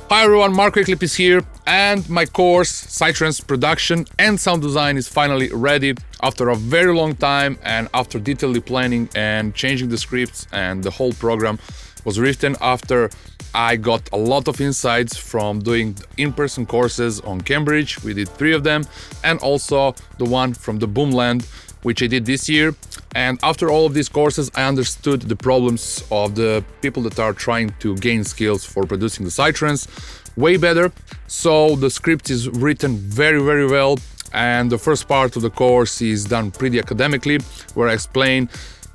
Hi everyone, Mark Wycliffe is here, and my course, Psytrance Production and Sound Design, is finally ready after a very long time, and after detailed planning and changing the scripts, and the whole program was written after I got a lot of insights from doing in-person courses on Cambridge. We did 3 of them, and also the one from the Boomland, which I did this year. And after all of these courses, I understood the problems of the people that are trying to gain skills for producing the Psytrance way better. So the script is written very well, and the first part of the course is done pretty academically, where I explain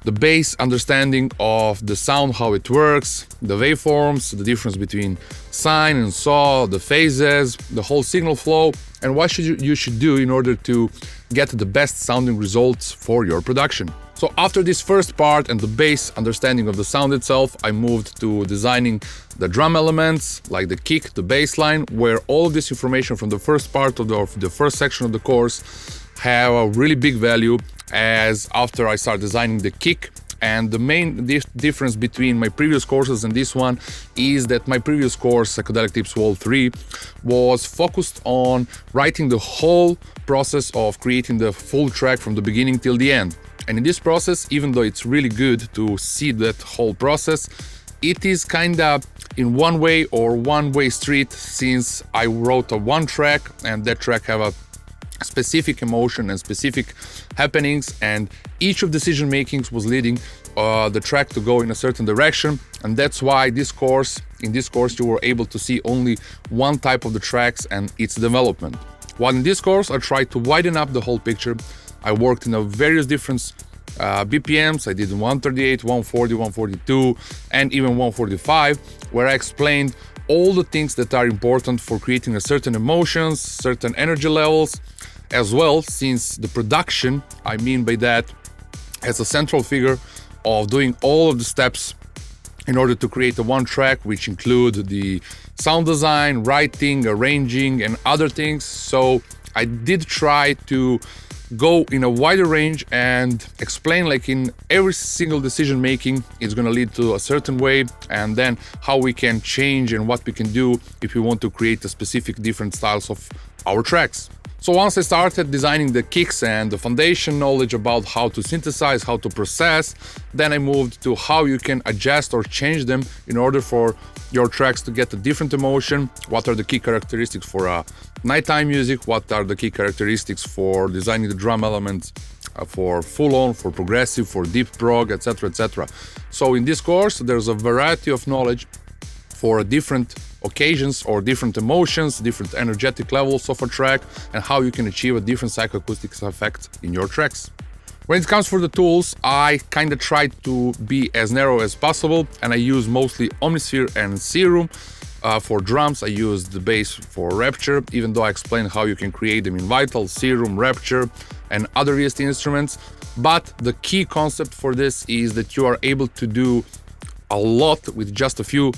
the base understanding of the sound, how it works, the waveforms, the difference between sine and saw, the phases, the whole signal flow, and what you should do in order to get the best sounding results for your production. So after this first part and the base understanding of the sound itself, I moved to designing the drum elements, like the kick, the bass line, where all of this information from the first part of the first section of the course have a really big value, as after I start designing the kick. And the main difference between my previous courses and this one is that my previous course, Psychedelic Tips Vol 3, was focused on writing the whole process of creating the full track from the beginning till the end. And in this process, even though it's really good to see that whole process, it is kinda in one way or one-way street, since I wrote a one track, and that track have a specific emotion and specific happenings, and each of decision makings was leading the track to go in a certain direction. And that's why in this course you were able to see only one type of the tracks and its development. While in this course I tried to widen up the whole picture. I worked in a various different BPMs. I did 138, 140, 142 and even 145, where I explained all the things that are important for creating a certain emotions, certain energy levels, as well, since the production, I mean by that, as a central figure of doing all of the steps in order to create a one track, which include the sound design, writing, arranging, and other things. So I did try to go in a wider range and explain, like, in every single decision making is going to lead to a certain way, and then how we can change and what we can do if we want to create a specific different styles of our tracks. So once I started designing the kicks and the foundation knowledge about how to synthesize, how to process, then I moved to how you can adjust or change them in order for your tracks to get a different emotion. What are the key characteristics for nighttime music? What are the key characteristics for designing the drum elements for full-on, for progressive, for deep prog, etc, etc. So in this course there's a variety of knowledge for different occasions or different emotions, different energetic levels of a track, and how you can achieve a different psychoacoustic effect in your tracks. When it comes for the tools, I kind of tried to be as narrow as possible, and I use mostly Omnisphere and Serum. For drums, I use the bass for Rapture, even though I explained how you can create them in Vital, Serum, Rapture, and other VST instruments. But the key concept for this is that you are able to do a lot with just a few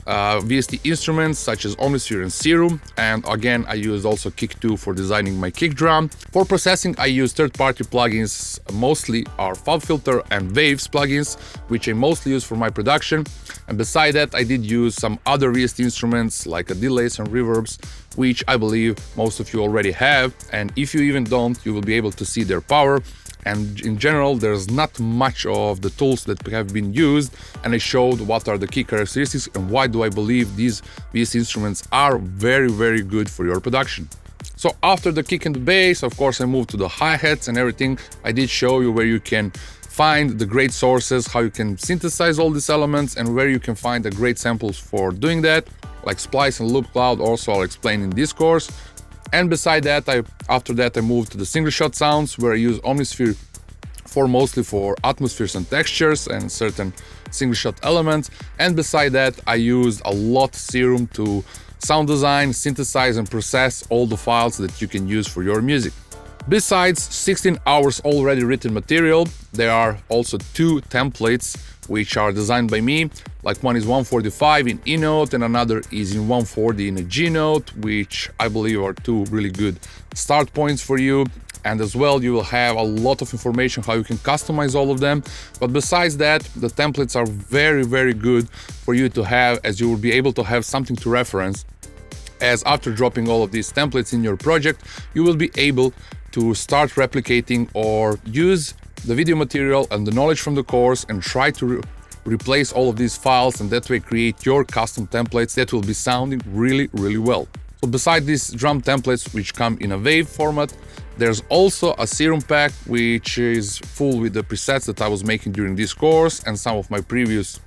VST instruments such as Omnisphere and Serum. And again, I used also Kick 2 for designing my kick drum. For processing, I use third-party plugins, mostly are FabFilter and Waves plugins, which I mostly use for my production. And beside that, I did use some other VST instruments like delays and reverbs, which I believe most of you already have. And if you even don't, you will be able to see their power. And in general, there's not much of the tools that have been used, and I showed what are the key characteristics and why do I believe these instruments are very good for your production. So after the kick and the bass, of course, I moved to the hi-hats and everything. I did show you where you can find the great sources, how you can synthesize all these elements, and where you can find the great samples for doing that, like Splice and Loop Cloud. Also, I'll explain in this course. And beside that, after that I moved to the single shot sounds, where I use Omnisphere mostly for atmospheres and textures and certain single shot elements. And beside that, I used a lot Serum to sound design, synthesize and process all the files that you can use for your music. Besides 16 hours already written material, there are also 2 templates which are designed by me. Like, one is 145 in E note and another is in 140 in a G note, which I believe are 2 really good start points for you. and as well you will have a lot of information how you can customize all of them. But besides that, the templates are very good for you to have, as you will be able to have something to reference, as after dropping all of these templates in your project, you will be able to start replicating or use the video material and the knowledge from the course and try to replace all of these files, and that way create your custom templates that will be sounding really well. So beside these drum templates, which come in a wave format, there's also a Serum pack, which is full with the presets that I was making during this course and some of my previous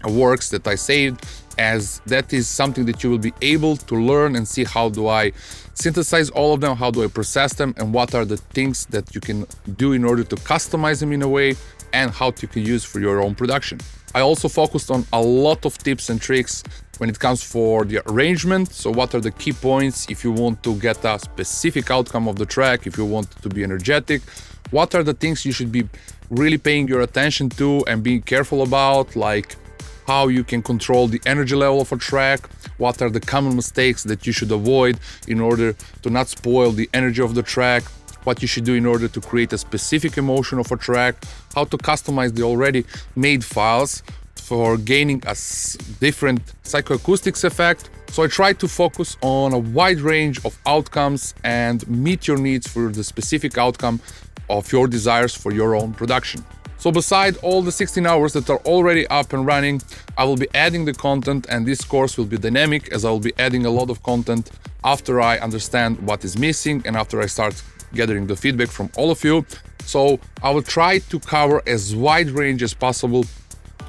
works that I saved, as that is something that you will be able to learn and see how do I synthesize all of them, how do I process them, and what are the things that you can do in order to customize them in a way, and how you can use for your own production. I also focused on a lot of tips and tricks when it comes for the arrangement. So what are the key points if you want to get a specific outcome of the track, if you want it to be energetic, what are the things you should be really paying your attention to and being careful about, like how you can control the energy level of a track, what are the common mistakes that you should avoid in order to not spoil the energy of the track, what you should do in order to create a specific emotion of a track, how to customize the already made files for gaining a different psychoacoustics effect. So I try to focus on a wide range of outcomes and meet your needs for the specific outcome of your desires for your own production. So beside all the 16 hours that are already up and running, I will be adding the content, and this course will be dynamic, as I will be adding a lot of content after I understand what is missing and after I start gathering the feedback from all of you. So I will try to cover as wide range as possible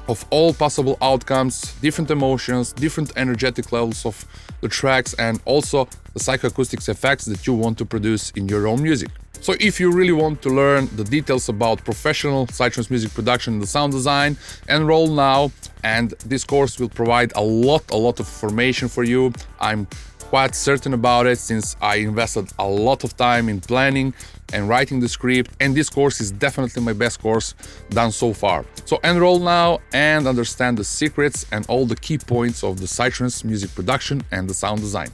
of all possible outcomes, different emotions, different energetic levels of the tracks, and also the psychoacoustics effects that you want to produce in your own music. So if you really want to learn the details about professional Psytrance music production and the sound design, enroll now, and this course will provide a lot of information for you. I'm quite certain about it, since I invested a lot of time in planning and writing the script, and this course is definitely my best course done so far. So enroll now and understand the secrets and all the key points of the Psytrance music production and the sound design.